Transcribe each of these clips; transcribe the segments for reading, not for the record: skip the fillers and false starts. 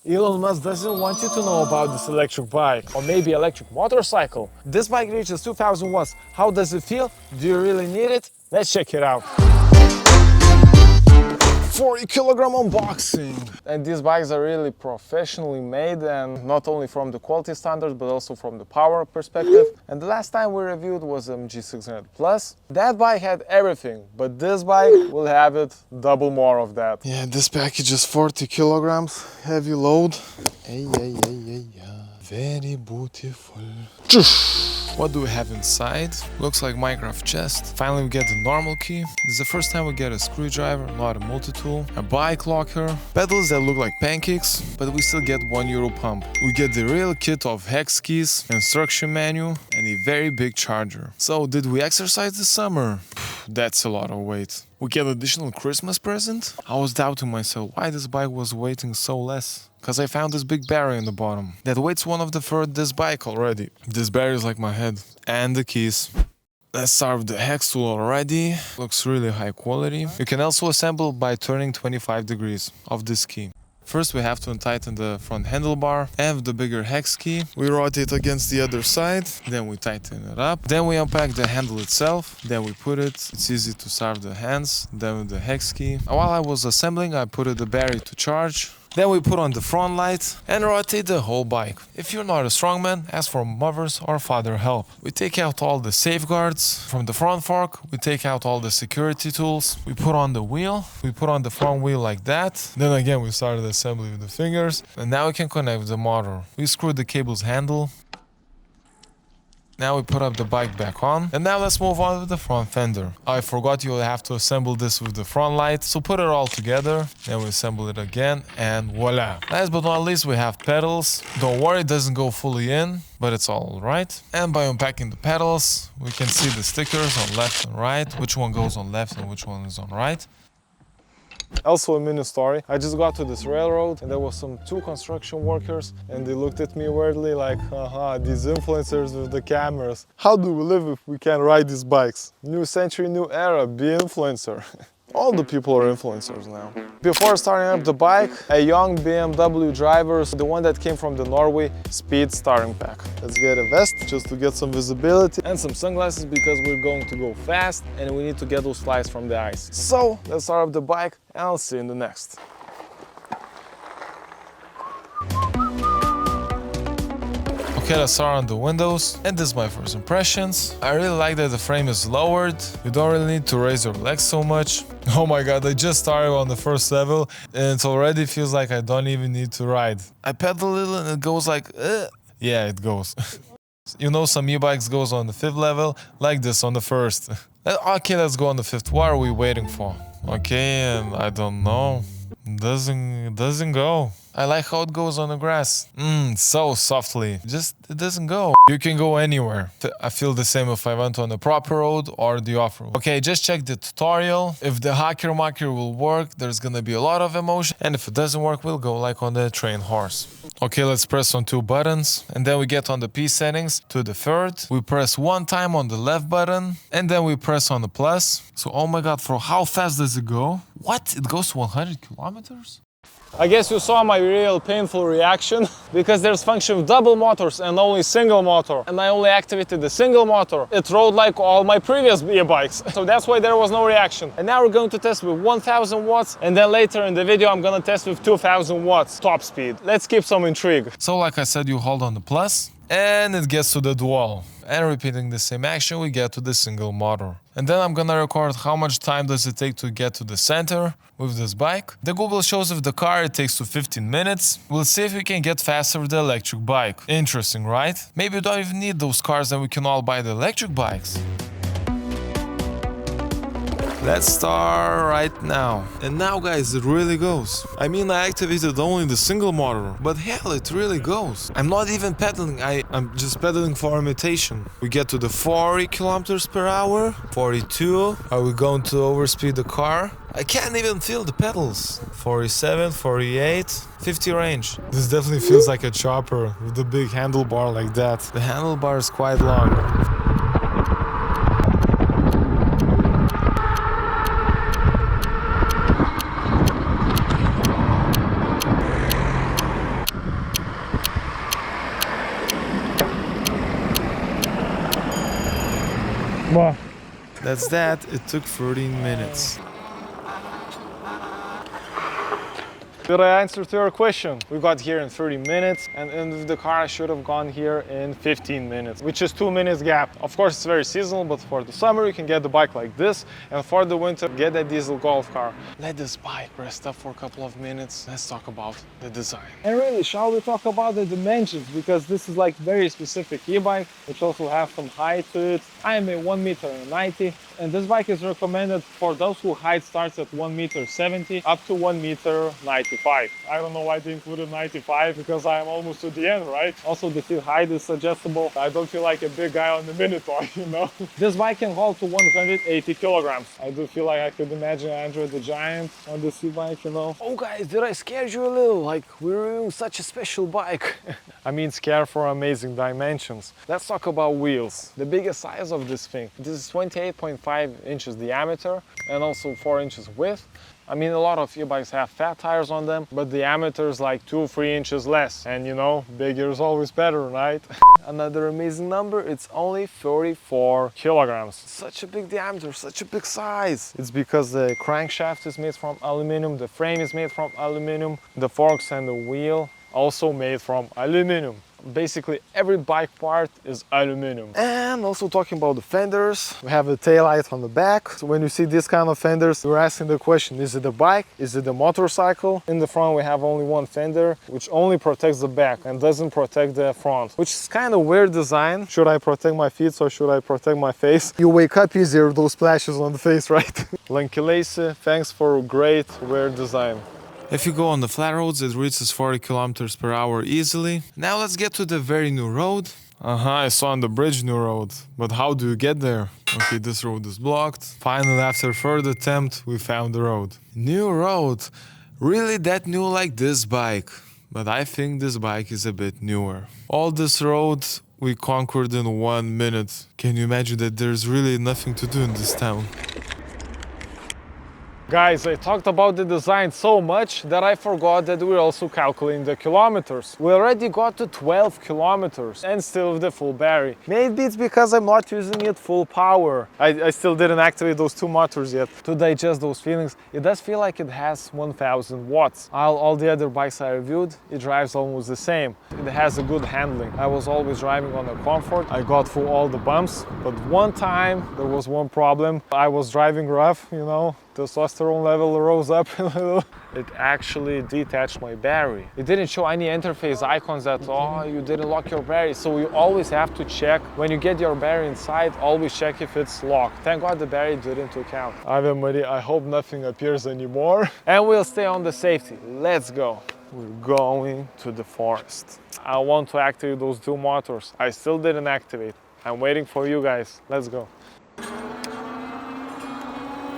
Elon Musk doesn't want you to know about this electric bike or maybe electric motorcycle. This bike reaches 2000 watts. How does it feel? Do you really need it? Let's check it out. 40-kilogram unboxing. And these bikes are really professionally made, and not only from the quality standards but also from the power perspective. And the last time we reviewed was MG740 Plus. That bike had everything, but this bike will have it double more of that. Yeah, this package is 40 kilograms, heavy load. Very beautiful. What do we have inside? Looks like Minecraft chest. Finally we get the normal key. This is the first time we get a screwdriver, not a multi-tool. A bike locker. Pedals that look like pancakes, but we still get €1 pump. We get the real kit of hex keys, instruction manual, and a very big charger. So did we exercise this summer? That's a lot of weight. We get additional Christmas present. I was doubting myself why this bike was weighing so less. Cause I found this big barrier in the bottom that weighs one of the third this bike already. This barrier is like my head. And the keys. Let's start with the hex tool already. Looks really high quality. You can also assemble by turning 25 degrees of this key. First we have to tighten the front handlebar and with the bigger hex key. We rotate against the other side, then we tighten it up. Then we unpack the handle itself, then we put it. It's easy to start the hands, then with the hex key. While I was assembling, I put the battery to charge. Then we put on the front light and rotate the whole bike. If you're not a strongman, ask for mother's or father help. We take out all the safeguards from the front fork. We take out all the security tools. We put on the wheel. We put on the front wheel like that. Then again we started assembly with the fingers. And now we can connect the motor. We screwed the cable's handle. Now we put up the bike back on. And now let's move on with the front fender. I forgot you have to assemble this with the front light. So put it all together. Then we assemble it again and voila. Last but not least we have pedals. Don't worry, it doesn't go fully in, but it's all right. And by unpacking the pedals, we can see the stickers on left and right. Which one goes on left and which one is on right. Also a mini story. I just got to this railroad and there was some two construction workers and they looked at me weirdly like, haha, these influencers with the cameras. How do we live if we can't ride these bikes? New century, new era, be influencer. All the people are influencers now. Before starting up the bike, a young BMW driver, the one that came from the Norway Speed starting pack. Let's get a vest just to get some visibility and some sunglasses because we're going to go fast and we need to get those flies from the ice. So let's start up the bike and I'll see you in the next. Okay, let's start on the windows, and this is my first impressions. I really like that the frame is lowered. You don't really need to raise your legs so much. Oh my god, I just started on the first level and it already feels like I don't even need to ride. I pedal a little and it goes like, yeah, it goes. You know, some e-bikes goes on the 5th level, like this on the 1st. Okay, let's go on the 5th. What are we waiting for? Okay, and I don't know. Doesn't go. I like how it goes on the grass. So softly. Just, it doesn't go. You can go anywhere. I feel the same if I went on the proper road or the off-road. Okay, just check the tutorial. If the hacker maker will work, there's gonna be a lot of emotion. And if it doesn't work, we'll go like on the train horse. Okay, let's press on 2 buttons. And then we get on the P settings to the 3rd. We press 1 time on the left button. And then we press on the plus. So, oh my god, for how fast does it go? What? It goes to 100 kilometers? I guess you saw my real painful reaction because there's function of double motors and only single motor, and I only activated the single motor. It rode like all my previous e-bikes, so that's why there was no reaction. And now we're going to test with 1000 watts, and then later in the video I'm gonna test with 2000 watts top speed. Let's keep some intrigue. So like I said, you hold on the plus and it gets to the dual. And repeating the same action, we get to the single motor. And then I'm gonna record how much time does it take to get to the center with this bike. The Google shows with the car it takes to 15 minutes. We'll see if we can get faster with the electric bike. Interesting, right? Maybe we don't even need those cars and we can all buy the electric bikes. Let's start right now. And now guys, it really goes. I mean, I activated only the single motor, but hell, it really goes. I'm not even pedaling, I'm just pedaling for imitation. We get to the 40 kilometers per hour, 42. Are we going to overspeed the car? I can't even feel the pedals. 47, 48, 50 range. This definitely feels like a chopper with a big handlebar like that. The handlebar is quite long. Wow. That's that. It took 13 minutes. Did I answer to your question? We got here in 30 minutes, and in the car I should have gone here in 15 minutes, which is 2 minutes gap. Of course, it's very seasonal, but for the summer you can get the bike like this, and for the winter, get a diesel golf car. Let this bike rest up for a couple of minutes. Let's talk about the design. And really, shall we talk about the dimensions? Because this is like very specific e-bike, which also have some height to it. I am a 1.90 m, and this bike is recommended for those whose height starts at 1.70 m up to 1.95 m. I don't know why they included 95 because I am almost to the end, right? Also, the seat height is adjustable. I don't feel like a big guy on the Minotaur, you know? This bike can haul to 180 kilograms. I do feel like I could imagine Andre the Giant on this e-bike, you know? Oh guys, did I scare you a little? Like, we're in such a special bike. I mean, scare for amazing dimensions. Let's talk about wheels. The biggest size of this thing. This is 28.5 inches diameter and also 4 inches width. I mean, a lot of e-bikes have fat tires on them, but the diameter is like 2-3 inches less. And you know, bigger is always better, right? Another amazing number, it's only 34 kilograms. Such a big diameter, such a big size. It's because the crankshaft is made from aluminum, the frame is made from aluminum, the forks and the wheel also made from aluminum. Basically every bike part is aluminum. And also talking about the fenders, we have a tail light on the back. So when you see this kind of fenders, you're asking the question, is it a bike? Is it a motorcycle? In the front we have only one fender, which only protects the back and doesn't protect the front, which is kind of weird design. Should I protect my feet or should I protect my face? You wake up easier those splashes on the face, right? Lankeleisi, thanks for a great weird design. If you go on the flat roads, it reaches 40 kilometers per hour easily. Now let's get to the very new road. I saw on the bridge new road, but how do you get there? Okay, this road is blocked. Finally, after third attempt, we found the road. New road, really that new like this bike? But I think this bike is a bit newer. All this road we conquered in 1 minute. Can you imagine that there's really nothing to do in this town? Guys, I talked about the design so much that I forgot that we're also calculating the kilometers. We already got to 12 kilometers and still with the full battery. Maybe it's because I'm not using it full power. I still didn't activate those two motors yet to digest those feelings. It does feel like it has 1000 watts. All the other bikes I reviewed, it drives almost the same. It has a good handling. I was always driving on a Comfort. I got through all the bumps, but one time there was one problem. I was driving rough, you know, testosterone level rose up a little. It actually detached my battery. It didn't show any interface icons that, oh, you didn't lock your battery. So you always have to check, when you get your battery inside, always check if it's locked. Thank God the battery didn't took out. Ave Maria, I hope nothing appears anymore. And we'll stay on the safety. Let's go. We're going to the forest. I want to activate those two motors. I still didn't activate. I'm waiting for you guys. Let's go.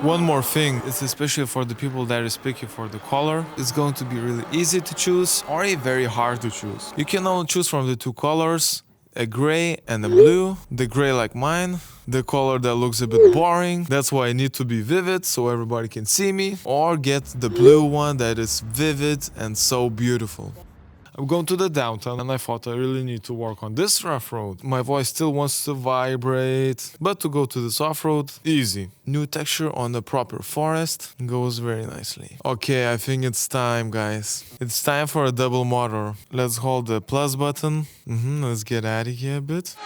One more thing, it's especially for the people that is picky for the color. It's going to be really easy to choose or very hard to choose. You can only choose from the two colors, a gray and a blue. The gray like mine, the color that looks a bit boring. That's why I need to be vivid so everybody can see me. Or get the blue one that is vivid and so beautiful. I'm going to the downtown and I thought I really need to work on this rough road. My voice still wants to vibrate, but to go to this off-road, easy. New texture on the proper forest goes very nicely. Okay, I think it's time, guys. It's time for a double motor. Let's hold the plus button. Let's get out of here a bit.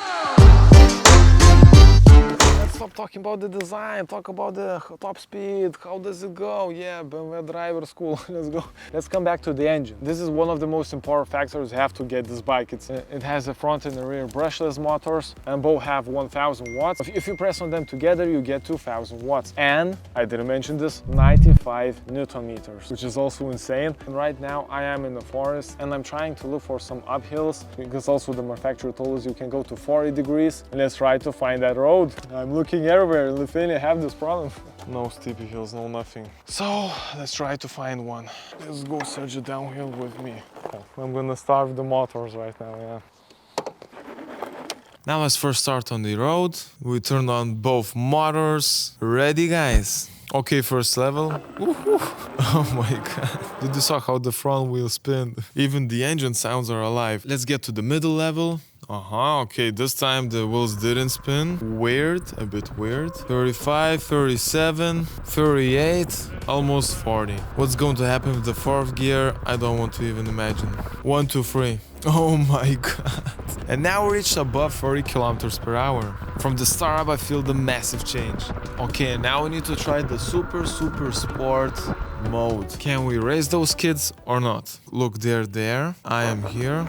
Stop talking about the design, talk about the top speed, how does it go? Yeah, BMW driver school, let's go. Let's come back to the engine. This is one of the most important factors you have to get this bike. It has a front and a rear brushless motors and both have 1000 watts. If you press on them together, you get 2000 watts. And, I didn't mention this, 95 Newton meters, which is also insane. And right now I am in the forest and I'm trying to look for some uphills because also the manufacturer told us you can go to 40 degrees. Let's try to find that road. I'm looking everywhere. In Lithuania, I have this problem. No steepy hills, no nothing. So let's try to find one. Let's go search a downhill with me. I'm gonna starve the motors right now, yeah. Now let's first start on the road. We turn on both motors. Ready, guys? Okay, first level. Woohoo. Oh my god. Did you saw how the front wheel spin? Even the engine sounds are alive. Let's get to the middle level. Okay, this time the wheels didn't spin. Weird, a bit weird. 35, 37, 38, almost 40. What's going to happen with the fourth gear? I don't want to even imagine. 1, 2, 3. Oh my god. And now we reached above 30 kilometers per hour. From the start I feel the massive change. Okay, now we need to try the super sport mode. Can we race those kids or not? Look, they're there. I am here.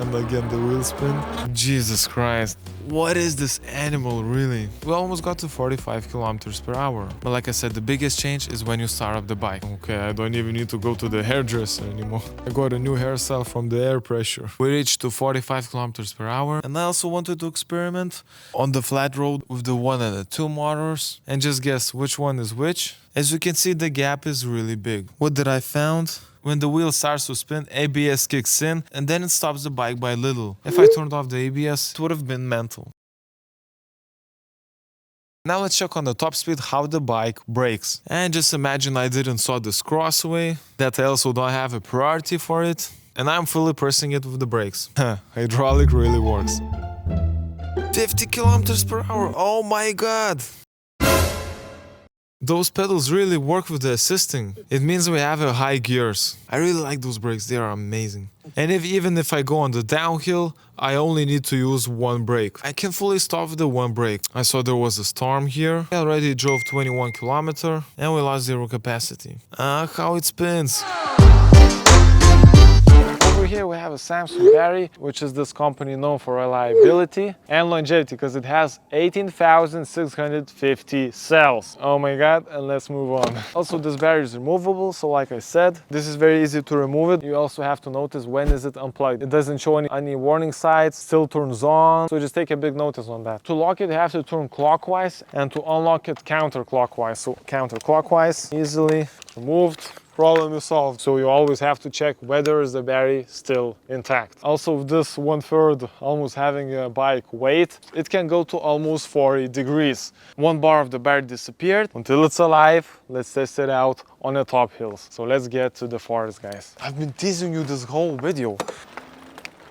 And again the wheel spin. Jesus Christ. What is this animal really? We almost got to 45 kilometers per hour. But like I said, the biggest change is when you start up the bike. Okay, I don't even need to go to the hairdresser anymore. I got a new hairstyle from the air pressure. We reached to 45 kilometers per hour. And I also wanted to experiment on the flat road with the 1 and the 2 motors. And just guess which one is which. As you can see, the gap is really big. What did I found? When the wheel starts to spin, ABS kicks in and then it stops the bike by little. If I turned off the ABS, it would have been mental. Now let's check on the top speed how the bike brakes. And just imagine I didn't saw this crossway, that I also don't have a priority for it, and I'm fully pressing it with the brakes. Hydraulic really works. 50 kilometers per hour, oh my god! Those pedals really work with the assisting. It means we have a high gears. I really like those brakes, they are amazing. And even if I go on the downhill, I only need to use one brake. I can fully stop with the one brake. I saw there was a storm here. I already drove 21 kilometers and we lost 0 capacity. How it spins. Over here we have a Samsung battery, which is this company known for reliability and longevity because it has 18,650 cells. Oh my god, and let's move on. Also, this battery is removable, so like I said, this is very easy to remove it. You also have to notice when is it unplugged. It doesn't show any warning signs, still turns on, so just take a big notice on that. To lock it, you have to turn clockwise, and to unlock it counterclockwise. So counterclockwise, easily removed. Problem is solved. So you always have to check whether is the battery still intact. Also, this 1/3 almost having a bike weight, it can go to almost 40 degrees. 1 bar of the battery disappeared. Until it's alive, let's test it out on the top hills. So let's get to the forest, guys. I've been teasing you this whole video.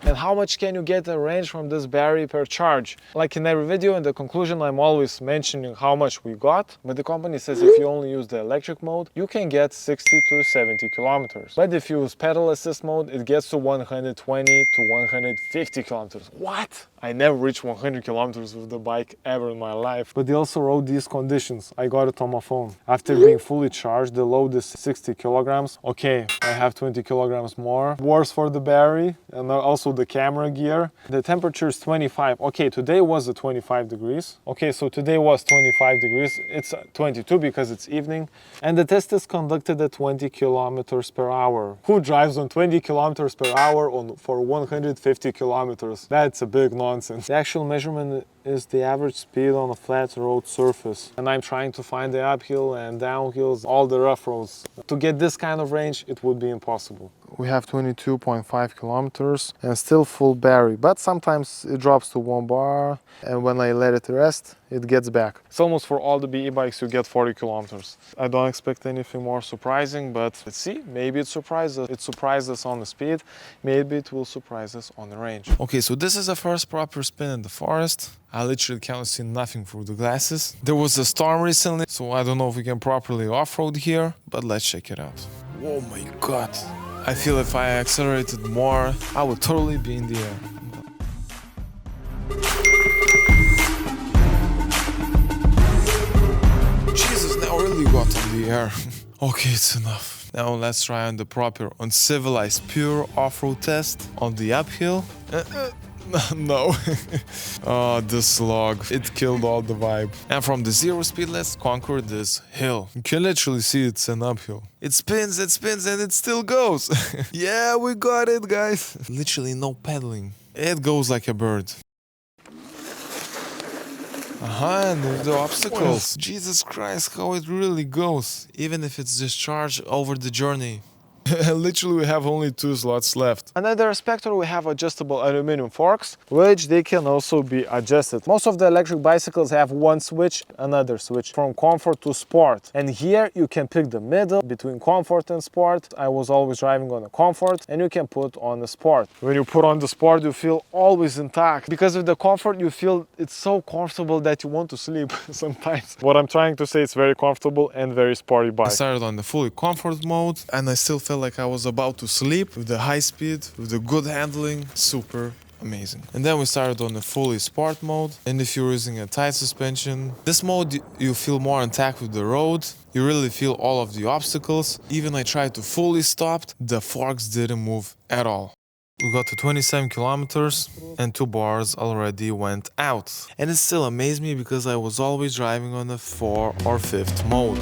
And how much can you get a range from this battery per charge? Like in every video, in the conclusion, I'm always mentioning how much we got, but the company says if you only use the electric mode, you can get 60 to 70 kilometers. But if you use pedal assist mode, it gets to 120 to 150 kilometers. What? I never reached 100 kilometers with the bike ever in my life. But they also wrote these conditions. I got it on my phone. After being fully charged, the load is 60 kilograms. Okay, I have 20 kilograms more. Worse for the battery and also the camera gear. The temperature is 25. Okay, today was 25 degrees. Okay, so today was 25 degrees. It's 22 because it's evening. And the test is conducted at 20 kilometers per hour. Who drives on 20 kilometers per hour for 150 kilometers? That's a big nonsense. The actual measurement is the average speed on a flat road surface. And I'm trying to find the uphill and downhills, all the rough roads. To get this kind of range, it would be impossible. We have 22.5 kilometers and still full battery, but sometimes it drops to 1 bar, and when I let it rest, it gets back. It's almost for all the e-bikes you get 40 kilometers. I don't expect anything more surprising, but let's see, maybe it surprises us. It surprised us on the speed, maybe it will surprise us on the range. Okay, so this is the first proper spin in the forest. I literally can't see nothing through the glasses. There was a storm recently, so I don't know if we can properly off-road here, but let's check it out. Oh my god. I feel if I accelerated more, I would totally be in the air. Jesus, now I really got in the air. Okay, it's enough. Now let's try on the proper uncivilized pure off-road test on the uphill. No. Oh, this log. It killed all the vibe. And from the 0 speed, let's conquer this hill. You can literally see it's an uphill. It spins, and it still goes. Yeah, we got it, guys. Literally no pedaling. It goes like a bird. And with the obstacles. Jesus Christ, how it really goes. Even if it's discharged over the journey. Literally, we have only 2 slots left. Another aspector, we have adjustable aluminum forks, which they can also be adjusted. Most of the electric bicycles have one switch, another switch from comfort to sport. And here you can pick the middle between comfort and sport. I was always driving on a comfort, and you can put on the sport. When you put on the sport, you feel always intact. Because with the comfort, you feel it's so comfortable that you want to sleep sometimes. What I'm trying to say, it's very comfortable and very sporty bike. I started on the fully comfort mode, and I still felt like I was about to sleep with the high speed, with the good handling, super amazing. And then we started on the fully sport mode, and if you're using a tight suspension, this mode you feel more intact with the road. You really feel all of the obstacles. Even I tried to fully stop, the forks didn't move at all. We got to 27 kilometers and 2 bars already went out. And it still amazed me because I was always driving on the 4th or 5th mode.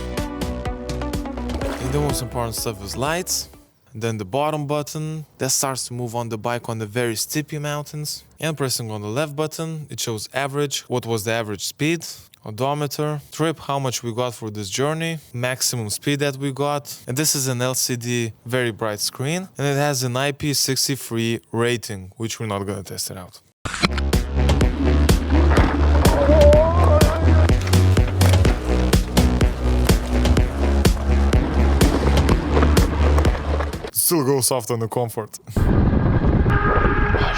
And the most important stuff is lights. And then the bottom button that starts to move on the bike on the very steepy mountains. And pressing on the left button, it shows average, what was the average speed, odometer, trip, how much we got for this journey, maximum speed that we got. And this is an LCD, very bright screen, and it has an IP63 rating, which we're not gonna test it out. Still goes soft on the comfort.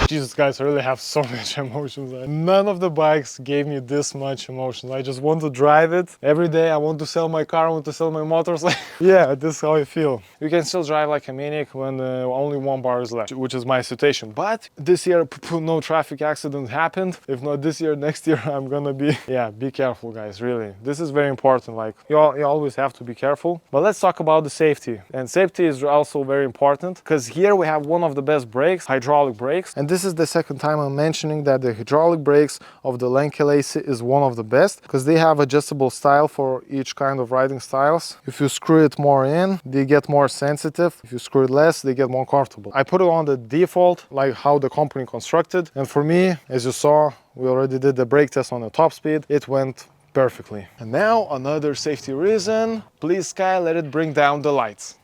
Jesus, guys, I really have so much emotions. None of the bikes gave me this much emotion. I just want to drive it every day. I want to sell my car, I want to sell my motors. Yeah, this is how I feel. You can still drive like a maniac when only 1 bar is left, which is my situation. But this year, no traffic accident happened. If not this year, next year, I'm gonna be... Yeah, be careful, guys, really. This is very important. Like, you always have to be careful. But let's talk about the safety. And safety is also very important, because here we have one of the best brakes, hydraulic brakes. And this is the second time I'm mentioning that the hydraulic brakes of the Lankeleisi is one of the best, because they have adjustable style for each kind of riding styles. If you screw it more in, they get more sensitive. If you screw it less, they get more comfortable. I put it on the default, like how the company constructed. And for me, as you saw, we already did the brake test on the top speed. It went perfectly. And now another safety reason. Please, Sky, let it bring down the lights.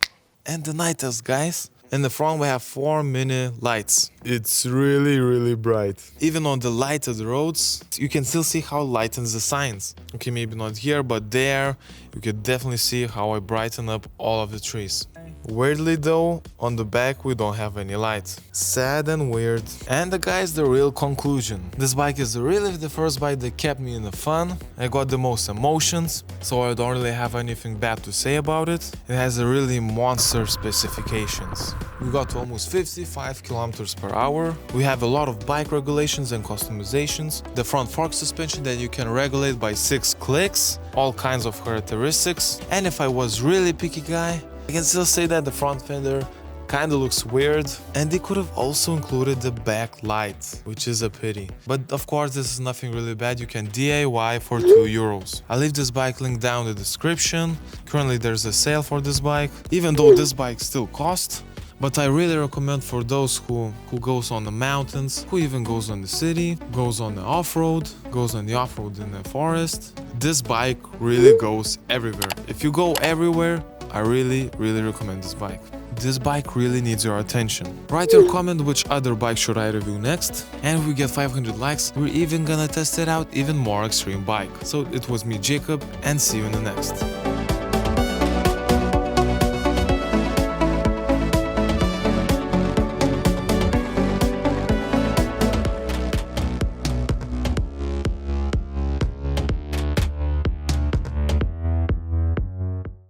And the night test, guys. In the front we have 4 mini lights. It's really, really bright. Even on the lighted roads, you can still see how it lightens the signs. Okay, maybe not here, but there, you can definitely see how I brighten up all of the trees. Weirdly though, on the back we don't have any lights. Sad and weird. And guys, the real conclusion. This bike is really the first bike that kept me in the fun. I got the most emotions, so I don't really have anything bad to say about it. It has a really monster specifications. We got to almost 55 kilometers per hour. We have a lot of bike regulations and customizations. The front fork suspension that you can regulate by 6 clicks. All kinds of characteristics. And if I was really picky guy, I can still say that the front fender kinda looks weird, and they could have also included the back light, which is a pity. But of course this is nothing really bad, you can DIY for €2. I'll leave this bike link down in the description. Currently there's a sale for this bike, even though this bike still costs. But I really recommend for those who goes on the mountains, who even goes on the city, goes on the off-road, goes on the off-road in the forest. This bike really goes everywhere. If you go everywhere, I really recommend this bike. This bike really needs your attention. Write your comment which other bike should I review next, and if we get 500 likes, we're even gonna test it out even more extreme bike. So it was me, Jacob, and see you in the next.